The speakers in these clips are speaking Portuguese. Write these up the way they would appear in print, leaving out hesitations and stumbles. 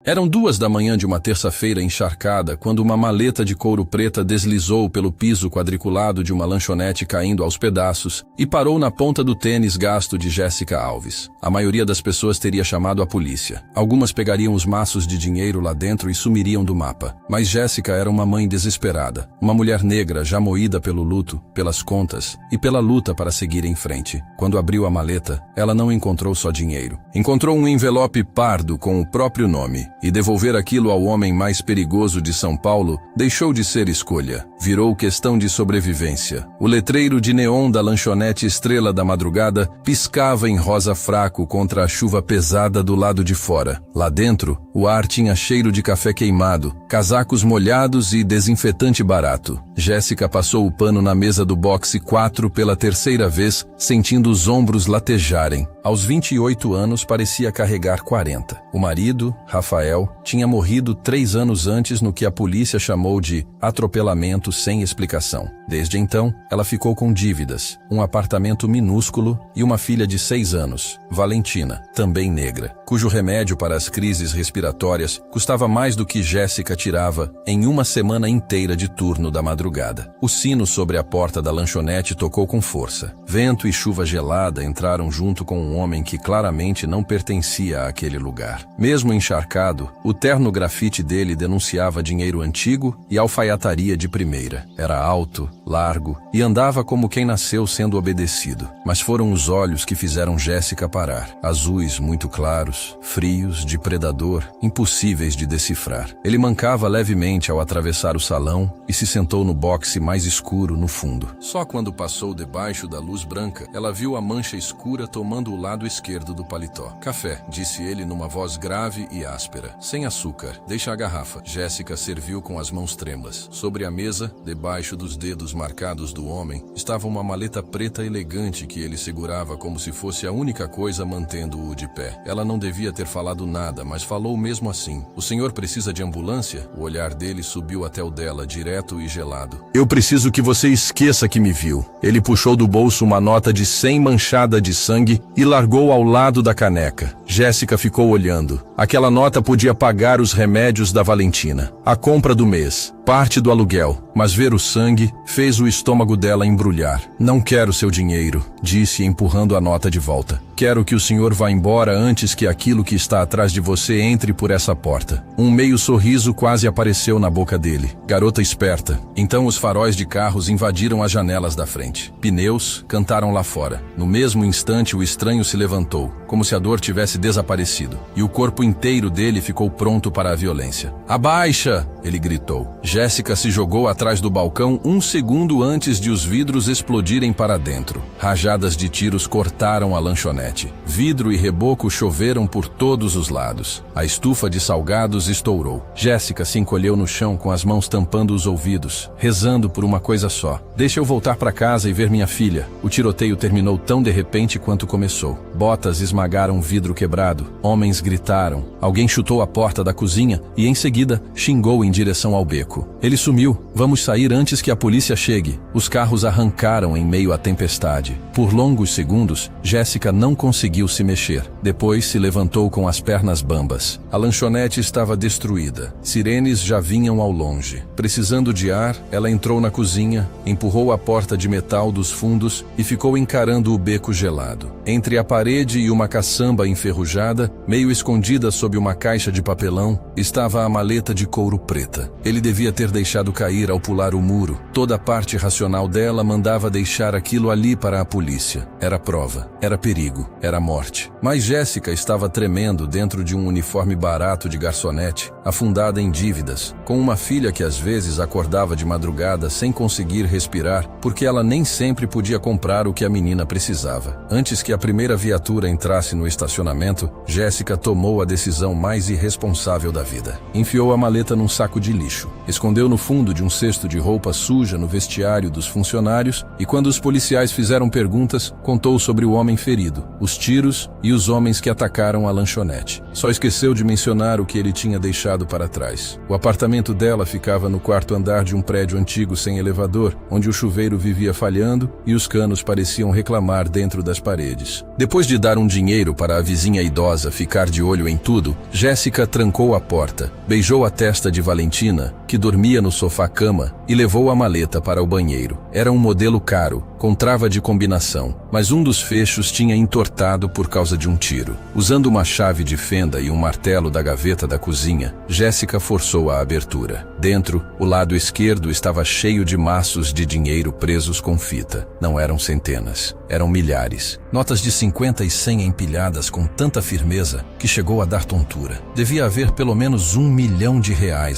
Eram 2 da manhã de uma terça-feira encharcada quando uma maleta de couro preta deslizou pelo piso quadriculado de uma lanchonete caindo aos pedaços e parou na ponta do tênis gasto de Jéssica Alves. A maioria das pessoas teria chamado a polícia. Algumas pegariam os maços de dinheiro lá dentro e sumiriam do mapa. Mas Jéssica era uma mãe desesperada, uma mulher negra já moída pelo luto, pelas contas e pela luta para seguir em frente. Quando abriu a maleta, ela não encontrou só dinheiro. Encontrou um envelope pardo com o próprio nome. E devolver aquilo ao homem mais perigoso de São Paulo deixou de ser escolha. Virou questão de sobrevivência. O letreiro de neon da lanchonete Estrela da Madrugada piscava em rosa fraco contra a chuva pesada do lado de fora. Lá dentro, o ar tinha cheiro de café queimado, casacos molhados e desinfetante barato. Jéssica passou o pano na mesa do boxe 4 pela terceira vez, sentindo os ombros latejarem. Aos 28 anos, parecia carregar 40. O marido, Rafael, tinha morrido 3 anos antes no que a polícia chamou de atropelamento sem explicação. Desde então, ela ficou com dívidas, um apartamento minúsculo e uma filha de 6 anos, Valentina, também negra, cujo remédio para as crises respiratórias custava mais do que Jéssica tirava em uma semana inteira de turno da madrugada. O sino sobre a porta da lanchonete tocou com força. Vento e chuva gelada entraram junto com um homem que claramente não pertencia àquele lugar. Mesmo encharcado, o terno grafite dele denunciava dinheiro antigo e alfaiataria de primeira. Era alto, largo e andava como quem nasceu sendo obedecido. Mas foram os olhos que fizeram Jéssica parar. Azuis muito claros, frios, de predador, impossíveis de decifrar. Ele mancava levemente ao atravessar o salão e se sentou no boxe mais escuro no fundo. Só quando passou debaixo da luz branca, ela viu a mancha escura tomando o lado esquerdo do paletó. Café, disse ele numa voz grave e áspera. Sem açúcar, deixa a garrafa. Jéssica serviu com as mãos trêmulas. Sobre a mesa, debaixo dos dedos marcados do homem, estava uma maleta preta elegante que ele segurava como se fosse a única coisa mantendo-o de pé. Ela não devia ter falado nada, mas falou mesmo assim. O senhor precisa de ambulância? O olhar dele subiu até o dela, direto e gelado. Eu preciso que você esqueça que me viu. Ele puxou do bolso uma nota de 100 manchada de sangue e largou ao lado da caneca. Jéssica ficou olhando. Aquela nota podia pagar os remédios da Valentina, a compra do mês, parte do aluguel, mas ver o sangue fez o estômago dela embrulhar. Não quero seu dinheiro, disse empurrando a nota de volta. Quero que o senhor vá embora antes que aquilo que está atrás de você entre por essa porta. Um meio sorriso quase apareceu na boca dele. Garota esperta. Então os faróis de carros invadiram as janelas da frente. Pneus cantaram lá fora. No mesmo instante o estranho se levantou, como se a dor tivesse desaparecido, e o corpo inteiro dele ficou pronto para a violência. Abaixa! Ele gritou. Jéssica se jogou atrás do balcão 1 segundo antes de os vidros explodirem para dentro. Rajadas de tiros cortaram a lanchonete. Vidro e reboco choveram por todos os lados. A estufa de salgados estourou. Jéssica se encolheu no chão com as mãos tampando os ouvidos, rezando por uma coisa só. Deixa eu voltar para casa e ver minha filha. O tiroteio terminou tão de repente quanto começou. Botas esmagaram vidro quebrado. Homens gritaram. Alguém chutou a porta da cozinha e em seguida xingou em direção ao beco. Ele sumiu. Vamos sair antes que a polícia chegue. Os carros arrancaram em meio à tempestade. Por longos segundos, Jéssica não conseguiu se mexer. Depois se levantou com as pernas bambas. A lanchonete estava destruída. Sirenes já vinham ao longe. Precisando de ar, ela entrou na cozinha, empurrou a porta de metal dos fundos e ficou encarando o beco gelado. Entre a parede e uma caçamba enferrujada, meio escondida sob uma caixa de papelão, estava a maleta de couro preta. Ele devia ter deixado cair ao pular o muro. Toda a parte racional dela mandava deixar aquilo ali para a polícia. Era prova, era perigo, era morte. Mas Jéssica estava tremendo dentro de um uniforme barato de garçonete, afundada em dívidas, com uma filha que às vezes acordava de madrugada sem conseguir respirar, porque ela nem sempre podia comprar o que a menina precisava. Antes que a primeira viatura entrasse no estacionamento, Jéssica tomou a decisão mais irresponsável da vida. Enfiou a maleta num saco saco de lixo. Escondeu no fundo de um cesto de roupa suja no vestiário dos funcionários e, quando os policiais fizeram perguntas, contou sobre o homem ferido, os tiros e os homens que atacaram a lanchonete. Só esqueceu de mencionar o que ele tinha deixado para trás. O apartamento dela ficava no quarto andar de um prédio antigo sem elevador, onde o chuveiro vivia falhando e os canos pareciam reclamar dentro das paredes. Depois de dar um dinheiro para a vizinha idosa ficar de olho em tudo, Jéssica trancou a porta, beijou a testa de Valentina, que dormia no sofá-cama, e levou a maleta para o banheiro. Era um modelo caro, com trava de combinação, mas um dos fechos tinha entortado por causa de um tiro. Usando uma chave de fenda e um martelo da gaveta da cozinha, Jéssica forçou a abertura. Dentro, o lado esquerdo estava cheio de maços de dinheiro presos com fita. Não eram centenas, eram milhares. Notas de 50 e 100 empilhadas com tanta firmeza que chegou a dar tontura. Devia haver pelo menos R$1 milhão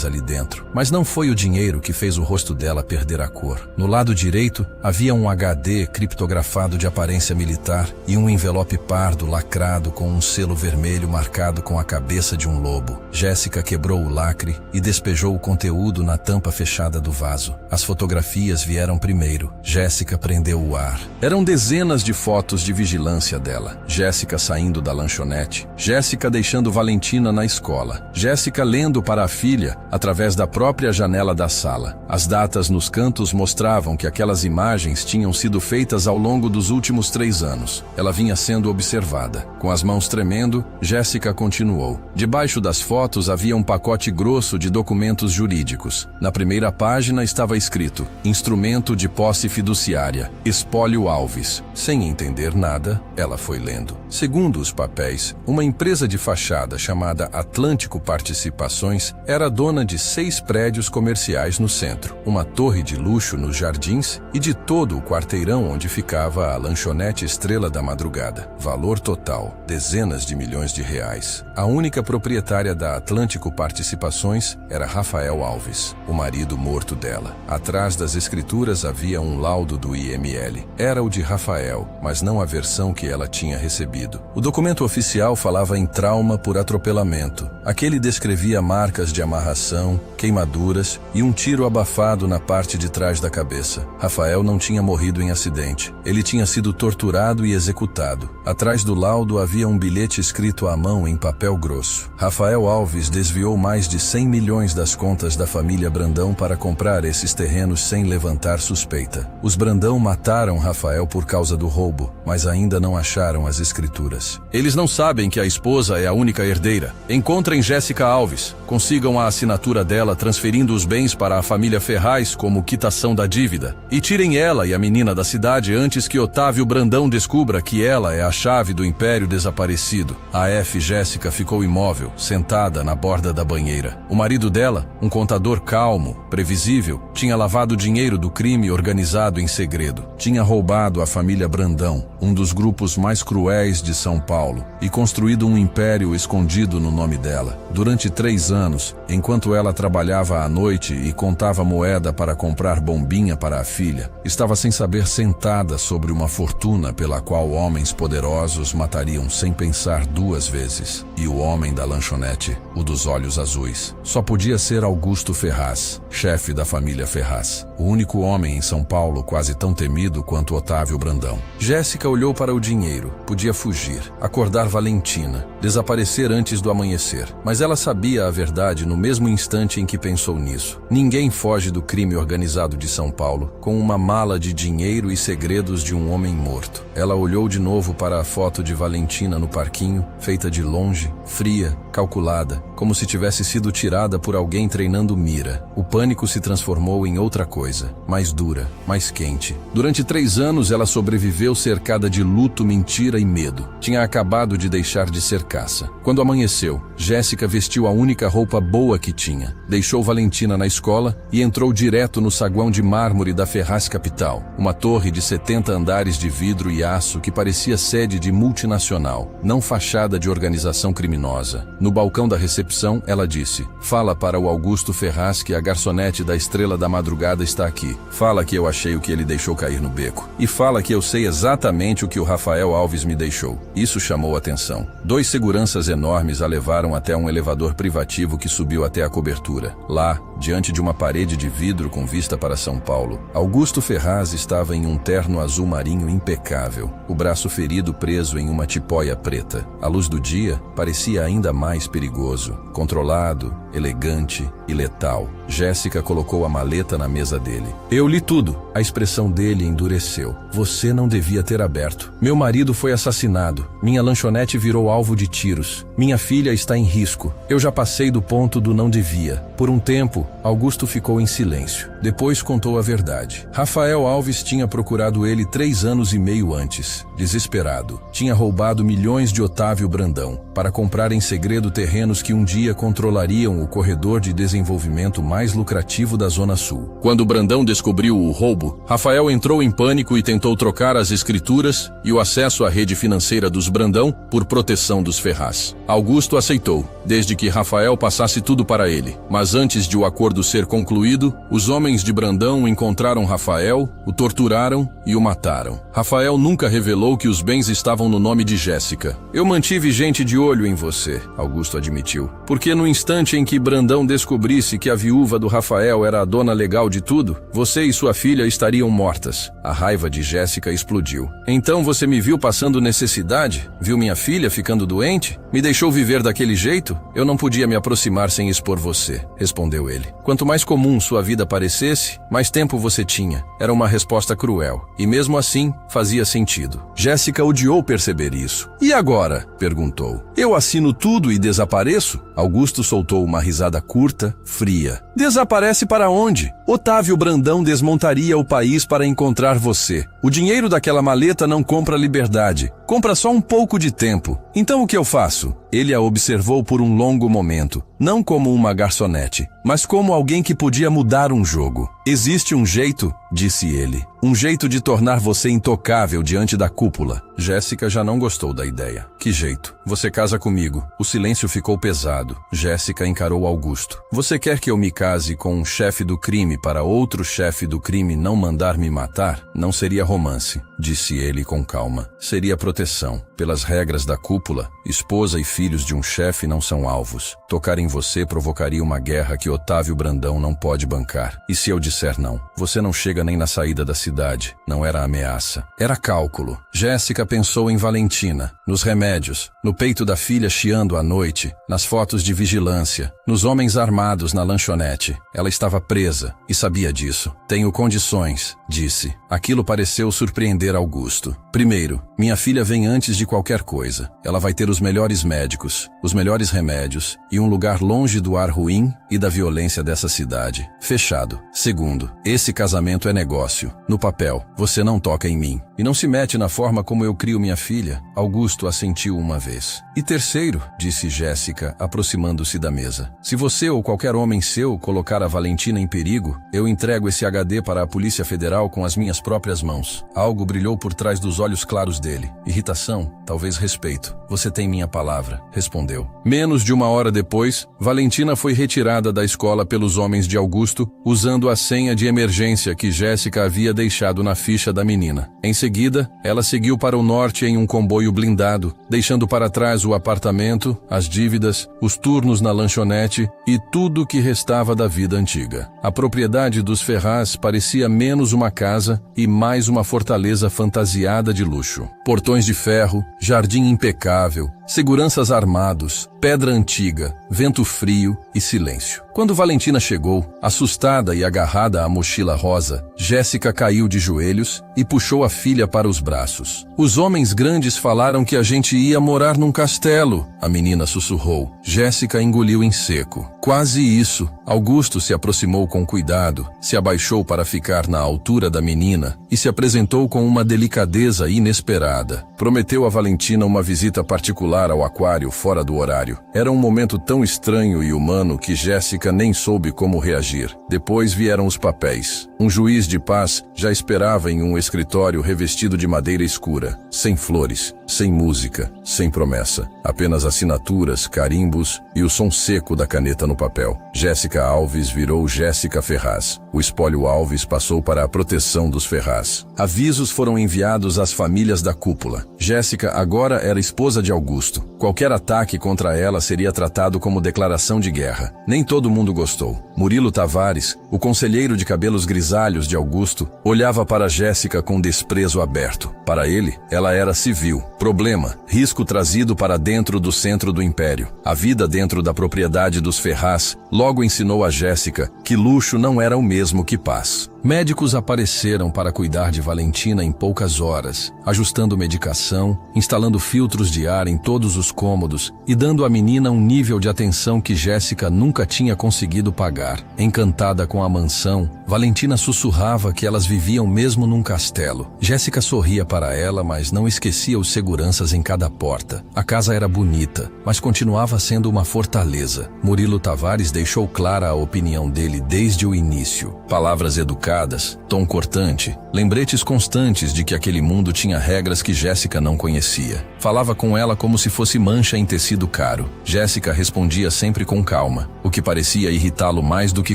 ali dentro. Mas não foi o dinheiro que fez o rosto dela perder a cor. No lado direito, havia um HD criptografado de aparência militar e um envelope pardo lacrado com um selo vermelho marcado com a cabeça de um lobo. Jéssica quebrou o lacre e despejou o conteúdo na tampa fechada do vaso. As fotografias vieram primeiro. Jéssica prendeu o ar. Eram dezenas de fotos de vigilância dela. Jéssica saindo da lanchonete. Jéssica deixando Valentina na escola. Jéssica lendo para a filha através da própria janela da sala. As datas nos cantos mostravam que aquelas imagens tinham sido feitas ao longo dos últimos 3 anos. Ela vinha sendo observada. Com as mãos tremendo, Jéssica continuou. Debaixo das fotos havia um pacote grosso de documentos jurídicos. Na primeira página estava escrito: Instrumento de posse fiduciária, Espólio Alves. Sem entender nada, ela foi lendo. Segundo os papéis, uma empresa de fachada chamada Atlântico Participações era dona de 6 prédios comerciais no centro, uma torre de luxo nos jardins e de todo o quarteirão onde ficava a lanchonete Estrela da Madrugada. Valor total, dezenas de milhões de reais. A única proprietária da Atlântico Participações era Rafael Alves, o marido morto dela. Atrás das escrituras havia um laudo do IML. Era o de Rafael, mas não a versão que ela tinha recebido. O documento oficial falava em trauma por atropelamento. Aquele descrevia marcas de amarração, queimaduras e um tiro abafado na parte de trás da cabeça. Rafael não tinha morrido em acidente. Ele tinha sido torturado e executado. Atrás do laudo havia um bilhete escrito à mão em papel grosso. Rafael Alves desviou mais de 100 milhões das contas da família Brandão para comprar esses terrenos sem levantar suspeita. Os Brandão mataram Rafael por causa do roubo, mas ainda não acharam as escrituras. Eles não sabem que a esposa é a única herdeira. Encontrem Jéssica Alves. Consigam a assinatura dela transferindo os bens para a família Ferraz como quitação da dívida. E tirem ela e a menina da cidade antes que Otávio Brandão descubra que ela é a chave do império desaparecido. A F. Jéssica ficou imóvel, sentada na borda da banheira. O marido dela, um contador calmo, previsível, tinha lavado dinheiro do crime organizado em segredo. Tinha roubado a família Brandão, um dos grupos mais cruéis de São Paulo, e construído um império escondido no nome dela. Durante 3 anos, enquanto ela trabalhava à noite e contava moeda para comprar bombinha para a filha, estava sem saber sentada sobre uma fortuna pela qual homens poderosos matariam sem pensar 2 vezes. E o homem da lanchonete, o dos olhos azuis, só podia ser Augusto Ferraz, chefe da família Ferraz, o único homem em São Paulo quase tão temido quanto Otávio Brandão. Jéssica olhou para o dinheiro. Podia fugir, acordar Valentina, desaparecer antes do amanhecer. Mas ela sabia a verdade no mesmo instante em que pensou nisso. Ninguém foge do crime organizado de São Paulo com uma mala de dinheiro e segredos de um homem morto. Ela olhou de novo para a foto de Valentina no parquinho, feita de longe, fria, calculada, como se tivesse sido tirada por alguém treinando mira. O pânico se transformou em outra coisa, mais dura, mais quente. Durante 3 anos ela sobreviveu cercada de luto, mentira e medo. Tinha acabado de deixar de ser caça. Quando amanheceu, Jéssica vestiu a única roupa boa que tinha, deixou Valentina na escola e entrou direto no saguão de mármore da Ferraz Capital, uma torre de 70 andares de vidro e aço que parecia sede de multinacional, não fachada de organização criminosa. No balcão da recepção, ela disse: "Fala para o Augusto Ferraz que a garçonete da Estrela da Madrugada está aqui. Fala que eu achei o que ele deixou cair no beco. E fala que eu sei exatamente o que o Rafael Alves me deixou." Isso chamou atenção. 2 seguranças enormes a levaram até um elevador privativo que subiu até a cobertura. Lá, diante de uma parede de vidro com vista para São Paulo, Augusto Ferraz estava em um terno azul marinho impecável, o braço ferido preso em uma tipóia preta. A luz do dia parecia ainda mais perigoso, controlado, elegante e letal. Jéssica colocou a maleta na mesa dele. "Eu li tudo." A expressão dele endureceu. "Você não devia ter aberto. Meu marido foi assassinado. Minha lanchonete virou alvo de tiros. Minha filha está em risco. Eu já passei do ponto do não devia." Por um tempo, Augusto ficou em silêncio. Depois contou a verdade. Rafael Alves tinha procurado ele 3 anos e meio antes. Desesperado, tinha roubado milhões de Otávio Brandão para comprar em segredo terrenos que um dia controlariam o corredor de desenvolvimento mais lucrativo da Zona Sul. Quando Brandão descobriu o roubo, Rafael entrou em pânico e tentou trocar as escrituras e o acesso à rede financeira dos Brandão por proteção dos Ferraz. Augusto aceitou, desde que Rafael passasse tudo para ele. Mas antes de o acordo ser concluído, os homens de Brandão encontraram Rafael, o torturaram e o mataram. Rafael nunca revelou que os bens estavam no nome de Jéssica. "Eu mantive gente de olho em você", Augusto admitiu, "porque no instante em que Brandão descobrisse que a viúva do Rafael era a dona legal de tudo, você e sua filha estariam mortas." A raiva de Jéssica explodiu. "Então você me viu passando necessidade? Viu minha filha ficando doente? Me deixou viver daquele jeito? Eu não podia me aproximar sem expor você", respondeu ele. "Quanto mais comum sua vida parecesse, mais tempo você tinha." Era uma resposta cruel, e mesmo assim, fazia sentido. Jéssica odiou perceber isso. "E agora?", perguntou. "Eu assino tudo e desapareço?" Augusto soltou uma risada curta, fria. "Desaparece para onde? Otávio Brandão desmontaria o país para encontrar você. O dinheiro daquela maleta não compra liberdade, compra só um pouco de tempo. Então o que eu faço?" Ele a observou por um longo momento, não como uma garçonete, mas como alguém que podia mudar um jogo. "Existe um jeito", disse ele. "Um jeito de tornar você intocável diante da cúpula." Jéssica já não gostou da ideia. "Que jeito? Você casa comigo." O silêncio ficou pesado. Jéssica encarou Augusto. "Você quer que eu me case com um chefe do crime para outro chefe do crime não mandar me matar? Não seria romance", disse ele com calma. "Seria proteção. Pelas regras da cúpula, esposa e filhos de um chefe não são alvos. Tocar em você provocaria uma guerra que Otávio Brandão não pode bancar. E se eu disser não? Você não chega nem na saída da cidade." Não era ameaça, era cálculo. Jéssica pensou em Valentina, nos remédios, no peito da filha chiando à noite, nas fotos de vigilância, nos homens armados na lanchonete. Ela estava presa e sabia disso. "Tenho condições", disse. Aquilo pareceu surpreender Augusto. "Primeiro, minha filha vem antes de qualquer coisa. Ela vai ter os melhores médicos, os melhores remédios e um lugar longe do ar ruim e da violência dessa cidade. Fechado. Segundo, esse casamento é negócio. No papel, você não toca em mim e não se mete na forma como eu crio minha filha." Augusto assentiu uma vez. "E terceiro", disse Jéssica, aproximando-se da mesa, "se você ou qualquer homem seu colocar a Valentina em perigo, eu entrego esse HD para a Polícia Federal com as minhas próprias mãos." Algo brilhou por trás dos olhos claros dele. Irritação, talvez respeito. "Você tem minha palavra", respondeu. Menos de 1 hora depois, Valentina foi retirada da escola pelos homens de Augusto, usando a senha de emergência que Jéssica havia deixado na ficha da menina. Em seguida, ela seguiu para o norte em um comboio blindado, deixando para trás o apartamento, as dívidas, os turnos na lanchonete e tudo o que restava da vida antiga. A propriedade dos Ferraz parecia menos uma casa e mais uma fortaleza fantasiada de luxo. Portões de ferro, jardim impecável, seguranças armados, pedra antiga, vento frio e silêncio. Quando Valentina chegou, assustada e agarrada à mochila rosa, Jéssica caiu de joelhos e puxou a filha para os braços. "Os homens grandes falaram que a gente ia morar num castelo", a menina sussurrou. Jéssica engoliu em seco. "Quase isso." Augusto se aproximou com cuidado, se abaixou para ficar na altura da menina e se apresentou com uma delicadeza inesperada. Prometeu a Valentina uma visita particular ao aquário fora do horário. Era um momento tão estranho e humano que Jéssica nem soube como reagir. Depois vieram os papéis. Um juiz de paz já esperava em um escritório revestido de madeira escura, sem flores, sem música, sem promessa, apenas assinaturas, carimbos e o som seco da caneta no papel. Jéssica Alves virou Jéssica Ferraz. O espólio Alves passou para a proteção dos Ferraz. Avisos foram enviados às famílias da cúpula. Jéssica agora era esposa de Augusto. Qualquer ataque contra ela seria tratado como declaração de guerra. Nem todo mundo gostou. Murilo Tavares, o conselheiro de cabelos grisalhos de Augusto, olhava para Jéssica com desprezo aberto. Para ele, ela era civil. Problema, risco trazido para dentro do centro do império. A vida dentro da propriedade dos Ferraz logo ensinou a Jéssica que luxo não era o mesmo que paz. Médicos apareceram para cuidar de Valentina em poucas horas, ajustando medicação, instalando filtros de ar em todos os cômodos e dando à menina um nível de atenção que Jéssica nunca tinha conseguido pagar. Encantada com a mansão, Valentina sussurrava que elas viviam mesmo num castelo. Jéssica sorria para ela, mas não esquecia os seguranças em cada porta. A casa era bonita, mas continuava sendo uma fortaleza. Murilo Tavares deixou clara a opinião dele desde o início. Palavras educadas, tom cortante, lembretes constantes de que aquele mundo tinha regras que Jéssica não conhecia. Falava com ela como se fosse mancha em tecido caro. Jéssica respondia sempre com calma, o que parecia irritá-lo mais do que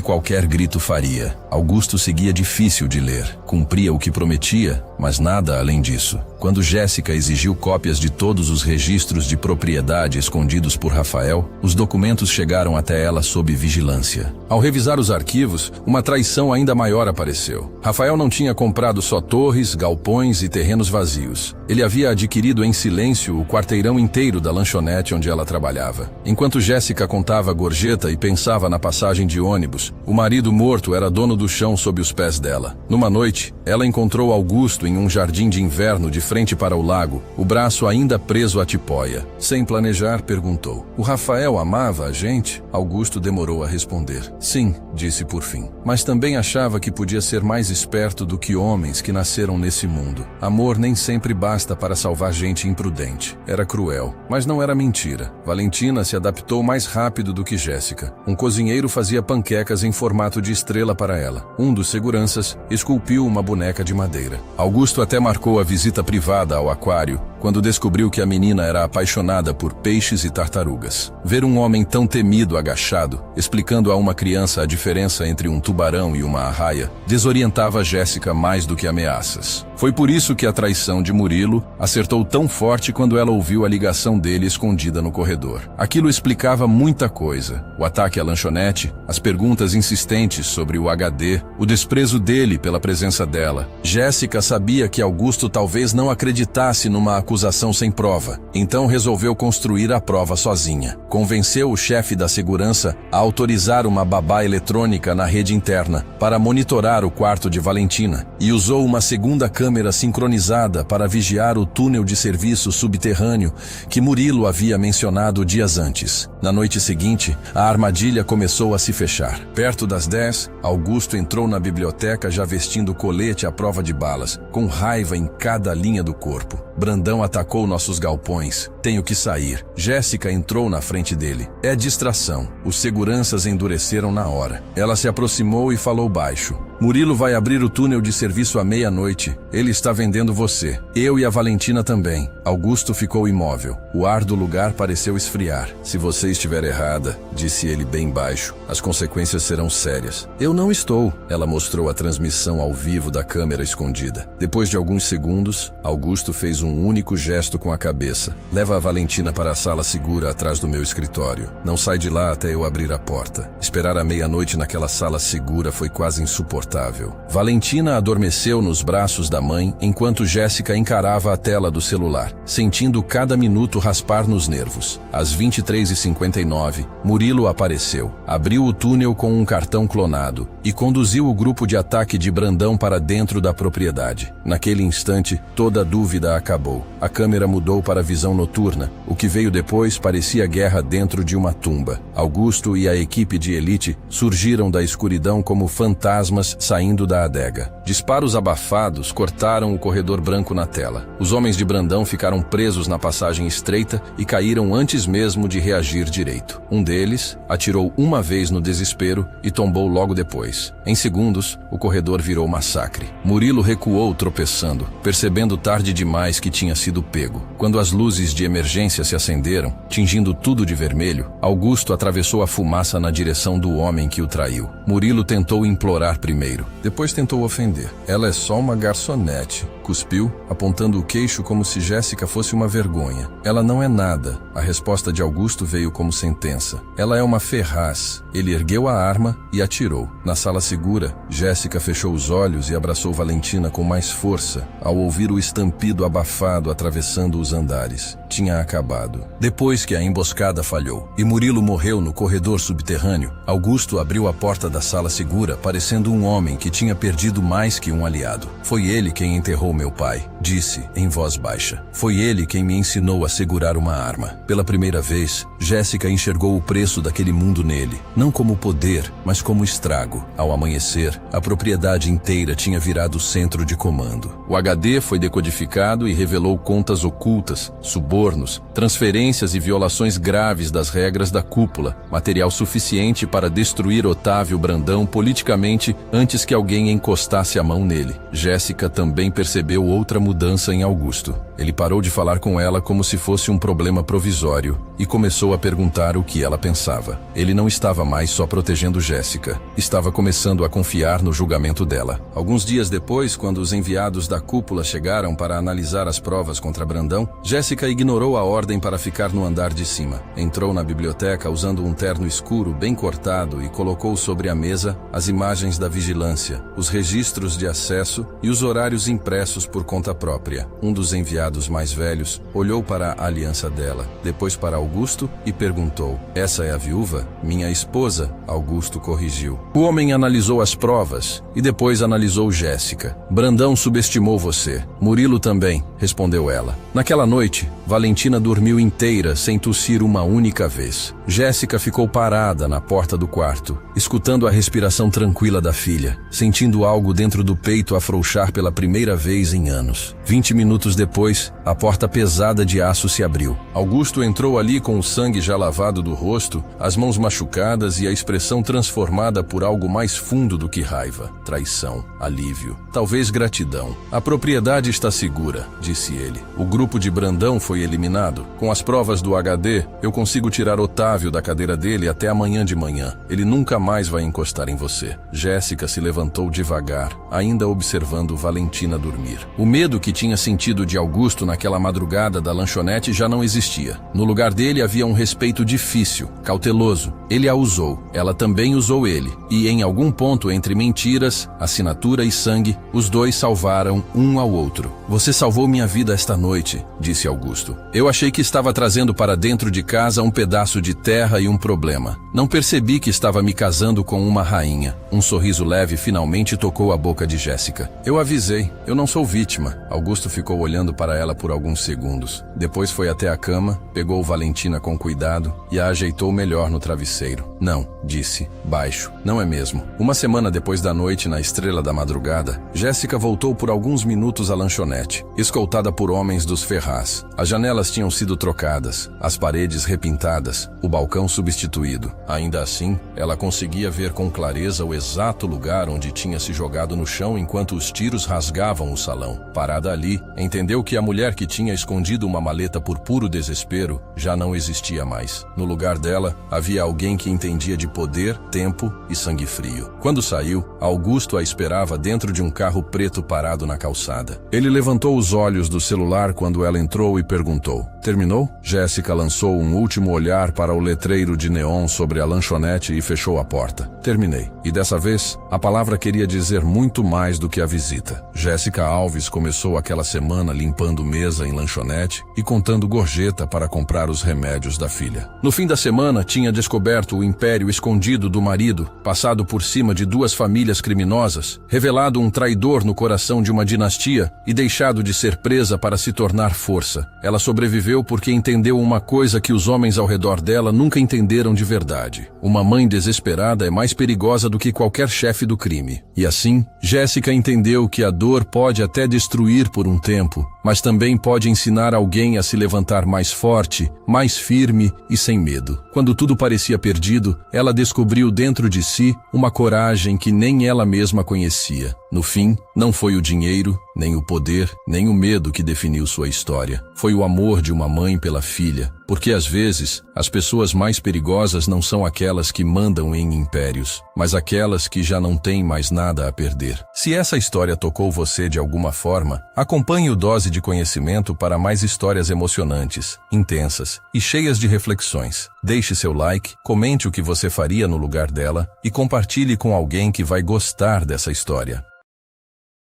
qualquer grito faria. Augusto seguia difícil de ler, cumpria o que prometia, mas nada além disso. Quando Jéssica exigiu cópias de todos os registros de propriedade escondidos por Rafael, os documentos chegaram até ela sob vigilância. Ao revisar os arquivos, uma traição ainda maior apareceu. Rafael não tinha comprado só torres, galpões e terrenos vazios. Ele havia adquirido em silêncio o quarteirão inteiro da lanchonete onde ela trabalhava. Enquanto Jéssica contava a gorjeta e pensava na passagem de ônibus, o marido morto era dono do chão sob os pés dela. Numa noite, ela encontrou Augusto em um jardim de inverno de frente para o lago, o braço ainda preso à tipóia. Sem planejar, perguntou: "O Rafael amava a gente?" Augusto demorou a responder. "Sim", disse por fim. Mas também achava que podia ser mais esperto do que homens que nasceram nesse mundo. Amor nem sempre basta para salvar gente imprudente. Era cruel, mas não era mentira. Valentina se adaptou mais rápido do que Jéssica. Um cozinheiro fazia panquecas em formato de estrela para ela. Um dos seguranças esculpiu uma boneca de madeira. Augusto até marcou a visita privada ao aquário, quando descobriu que a menina era apaixonada por peixes e tartarugas. Ver um homem tão temido agachado, explicando a uma criança a diferença entre um tubarão e uma arraia, desorientava Jéssica mais do que ameaças. Foi por isso que a traição de Murilo acertou tão forte quando ela ouviu a ligação dele escondida no corredor. Aquilo explicava muita coisa: o ataque à lanchonete, as perguntas insistentes sobre o HD, o desprezo dele pela presença dela. Jéssica sabia que Augusto talvez não acreditasse numa acusação sem prova, então resolveu construir a prova sozinha. Convenceu o chefe da segurança a autorizar uma babá eletrônica na rede interna para monitorar o quarto de Valentina e usou uma segunda câmera sincronizada para vigiar o túnel de serviço subterrâneo que Murilo havia mencionado dias antes. Na noite seguinte, a armadilha começou a se fechar. Perto das 10, Augusto entrou na biblioteca já vestindo colete à prova de balas, com raiva em cada linha do corpo. Brandão atacou nossos galpões. Tenho que sair. Jéssica entrou na frente dele. É distração. Os seguranças endureceram na hora. Ela se aproximou e falou baixo: "Murilo vai abrir o túnel de serviço à meia-noite. Ele está vendendo você. Eu e a Valentina também." Augusto ficou imóvel. O ar do lugar pareceu esfriar. "Se você estiver errada", disse ele bem baixo, "as consequências serão sérias." "Eu não estou." Ela mostrou a transmissão ao vivo da câmera escondida. Depois de alguns segundos, Augusto fez um único gesto com a cabeça. "Leva a Valentina para a sala segura atrás do meu escritório. Não sai de lá até eu abrir a porta." Esperar a meia-noite naquela sala segura foi quase insuportável. Valentina adormeceu nos braços da mãe enquanto Jéssica encarava a tela do celular, sentindo cada minuto raspar nos nervos. Às 23h59, Murilo apareceu, abriu o túnel com um cartão clonado e conduziu o grupo de ataque de Brandão para dentro da propriedade. Naquele instante, toda dúvida acabou. A câmera mudou para visão noturna. O que veio depois parecia guerra dentro de uma tumba. Augusto e a equipe de elite surgiram da escuridão como fantasmas luzes saindo da adega. Disparos abafados cortaram o corredor branco na tela. Os homens de Brandão ficaram presos na passagem estreita e caíram antes mesmo de reagir direito. Um deles atirou uma vez no desespero e tombou logo depois. Em segundos, o corredor virou massacre. Murilo recuou tropeçando, percebendo tarde demais que tinha sido pego. Quando as luzes de emergência se acenderam, tingindo tudo de vermelho, Augusto atravessou a fumaça na direção do homem que o traiu. Murilo tentou implorar primeiro, depois tentou ofender. Ela é só uma garçonete. Cuspiu, apontando o queixo como se Jéssica fosse uma vergonha. Ela não é nada. A resposta de Augusto veio como sentença. Ela é uma ferraz. Ele ergueu a arma e atirou. Na sala segura, Jéssica fechou os olhos e abraçou Valentina com mais força, ao ouvir o estampido abafado atravessando os andares. Tinha acabado. Depois que a emboscada falhou e Murilo morreu no corredor subterrâneo, Augusto abriu a porta da sala segura, parecendo um homem que tinha perdido mais que um aliado. Foi ele quem enterrou meu pai, disse em voz baixa. Foi ele quem me ensinou a segurar uma arma. Pela primeira vez, Jéssica enxergou o preço daquele mundo nele, não como poder, mas como estrago. Ao amanhecer, a propriedade inteira tinha virado centro de comando. O HD foi decodificado e revelou contas ocultas, subornos, transferências e violações graves das regras da cúpula, material suficiente para destruir Otávio Brandão politicamente antes que alguém encostasse a mão nele. Jéssica também percebeu outra mudança em Augusto. Ele parou de falar com ela como se fosse um problema provisório e começou a perguntar o que ela pensava. Ele não estava mais só protegendo Jéssica, estava começando a confiar no julgamento dela. Alguns dias depois, quando os enviados da cúpula chegaram para analisar as provas contra Brandão, Jéssica ignorou a ordem para ficar no andar de cima. Entrou na biblioteca usando um terno escuro bem cortado e colocou sobre a mesa as imagens da vigilância, os registros de acesso e os horários impressos por conta própria. Um dos enviados mais velhos olhou para a aliança dela, depois para Augusto e perguntou: "Essa é a viúva? Minha esposa?" Augusto corrigiu. O homem analisou as provas e depois analisou Jéssica. "Brandão subestimou você. Murilo também", respondeu ela. Naquela noite, Valentina dormiu inteira sem tossir uma única vez. Jéssica ficou parada na porta do quarto, escutando a respiração tranquila da filha, sentindo algo dentro do peito afrouxar pela primeira vez em anos. 20 minutos depois, a porta pesada de aço se abriu. Augusto entrou ali com o sangue já lavado do rosto, as mãos machucadas e a expressão transformada por algo mais fundo do que raiva, traição, alívio, talvez gratidão. "A propriedade está segura", disse ele. "O grupo de Brandão foi eliminado. Com as provas do HD, eu consigo tirar Otávio da cadeira dele até amanhã de manhã. Ele nunca mais vai encostar em você." Jéssica se levantou devagar, ainda observando Valentina dormir. O medo que tinha sentido de Augusto naquela madrugada da lanchonete já não existia. No lugar dele havia um respeito difícil, cauteloso. Ele a usou, ela também usou ele. E em algum ponto entre mentiras, assinatura e sangue, os dois salvaram um ao outro. "Você salvou minha vida esta noite", disse Augusto. "Eu achei que estava trazendo para dentro de casa um pedaço de terra e um problema. Não percebi que estava me casando com uma rainha." Um sorriso leve finalmente tocou a boca de Jéssica. "Eu avisei, eu não sou vítima." Augusto ficou olhando para ela por alguns segundos. Depois foi até a cama, pegou Valentina com cuidado e a ajeitou melhor no travesseiro. "Não", disse, baixo, "não é mesmo." Uma semana depois da noite na estrela da madrugada, Jéssica voltou por alguns minutos à lanchonete, escoltada por homens dos Ferraz. As janelas tinham sido trocadas, as paredes repintadas, o balcão substituído. Ainda assim, ela conseguia ver com clareza o exato lugar onde tinha se jogado no chão enquanto os tiros rasgavam o salão. Parada ali, entendeu que a mulher que tinha escondido uma maleta por puro desespero já não existia mais. No lugar dela, havia alguém que entendia de poder, tempo e sangue frio. Quando saiu, Augusto a esperava dentro de um carro preto parado na calçada. Ele levantou os olhos do celular quando ela entrou e perguntou: "Terminou?" Jéssica lançou um último olhar para o letreiro de neon sobre a lanchonete e fechou a porta. "Terminei." E dessa vez, a palavra queria dizer muito mais do que a visita. Jéssica Alves começou aquela semana limpando arrumando mesa em lanchonete e contando gorjeta para comprar os remédios da filha. No fim da semana, tinha descoberto o império escondido do marido, passado por cima de 2 famílias criminosas, revelado um traidor no coração de uma dinastia e deixado de ser presa para se tornar força. Ela sobreviveu porque entendeu uma coisa que os homens ao redor dela nunca entenderam de verdade. Uma mãe desesperada é mais perigosa do que qualquer chefe do crime. E assim, Jéssica entendeu que a dor pode até destruir por um tempo, mas também pode ensinar alguém a se levantar mais forte, mais firme e sem medo. Quando tudo parecia perdido, ela descobriu dentro de si uma coragem que nem ela mesma conhecia. No fim, não foi o dinheiro, nem o poder, nem o medo que definiu sua história. Foi o amor de uma mãe pela filha, porque às vezes, as pessoas mais perigosas não são aquelas que mandam em impérios, mas aquelas que já não têm mais nada a perder. Se essa história tocou você de alguma forma, acompanhe o Dose de Conhecimento para mais histórias emocionantes, intensas e cheias de reflexões. Deixe seu like, comente o que você faria no lugar dela e compartilhe com alguém que vai gostar dessa história.